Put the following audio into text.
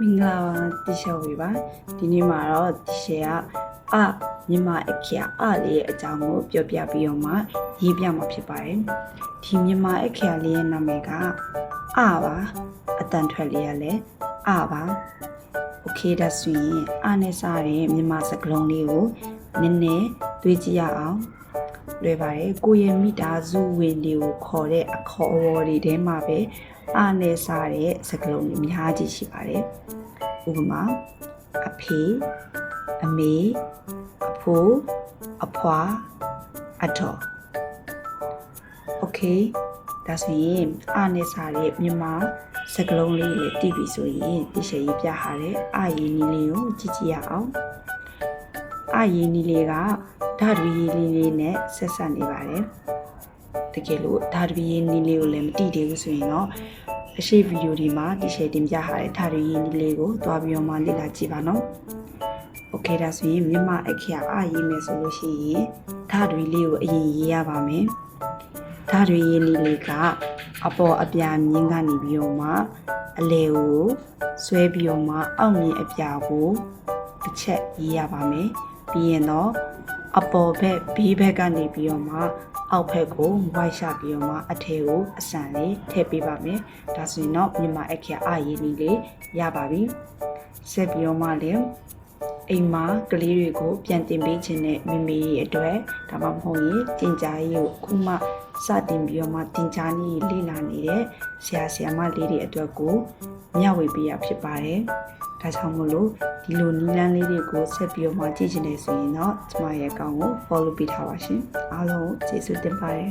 မင်္ဂလာပါတီရှယ်ဝေပါဒီနေ့မှာတော့တီရှယ်ကမြန်မာအခရာလေးရဲ့အကြောင်းကိုပြောပြပြီးတော့မှရေးပြမှာဖြစ်ပါတယ်ဒီမြန်မာအခရာလေးရဲ့နာမည်ကပါအတန်ထွက်လေးရလဲပါโอเคဒါဆိုရင်နဲ့စတဲ့မြန်မာစကားလုံးလေးကိုနည်းနည်းတွေးကြည့်ရအောင်လွယ်ပါတယ်ကိုရဲ့မိသားစုဝင်တွေကိုခေါ်တဲ့အခေါ်အဝေါ်တွေထဲမှာပဲနဲ့စားတဲ့စကားလုံးတွေအများကြီးရှိပါတယ်ဥပမာအဖေအမေအဖိုးအဖွာအတော်โอเคဒါဆိုရင်နဲ့စားတဲ့မြန်မာစကားလုံးလေးတွေတည်ပြီဆိုရင်တရှယ်ရေးပြထားတဲ့ရင်းနီးလေးကိုကြည့်ကြည့်ရအောင်ရင်းနီးလေးကဓာတ်ရင်းလေးနဲ့ဆက်ဆက်နေပါတယ်တကယ်လို့ဓာတ်ရင်းနီးလေးကိုလည်းမသိသေးဘူးဆိုရင်တော့အရှိဗီဒီယိုဒီမှာတရှယ်တင်ပြထားတဲ့ဓာတ်ရင်းနီးလေးကိုတွားပြီးတော့မှလေ့လာကြည့်ပါနော်โอเคဒါဆိုရင်မြန်မာအခရာရေးမယ်ဆိုလို့ရှိရင်ဓာတ်လေးကိုအရင်ရေးရပါမယ်ဓာတ်ရင်းနီးလေးကအပေါ်အပြာမြင်းကနေပြီးတော့မှအလဲကိုဆွဲပြီးတော့မှအောက်မြင်းအပြာကိုတစ်ချက်ရေးရပါမယ်ပြီးရင်တော့အပေါ်ဘက်ဘေးဘက်ကနေပြီးတော့မှအောက်ဘက်ကိုဝိုက်ချပြီးတော့မှအထဲကိုအစံလေးထည့်ပေးပါမယ်ဒါဆိုရင်တော့မြန်မာအခရာရေးနည်းလေးရပါပြီဆက်ပြီးတော့မှလည်းအိမ်မှာကလေးတွေကိုပြန်တင်ပေးခြင်းနဲ့မိမိရဲ့အတွက်ဒါမှမဟုတ်ရင်တင်ကြားရေးကိုအခုမှစတင်ပြီးတော့မှတင်ကြားနည်းလေ့လာနေတဲ့ဆရာမလေးတွေအတွက်ကိုမျှဝေပေးရဖြစ်ပါတယ်ဒါကြောင့်မို့လို့ဒီလိုနီလန်းလေးတွေကိုဆက်ပြီးတော့မှကြည့်ချင်နေဆိုရင်တော့ကျမရဲ့အကောင့်ကို follow ပေးထားပါရှင်အားလုံးကိုကျေးဇူးတင်ပါတယ်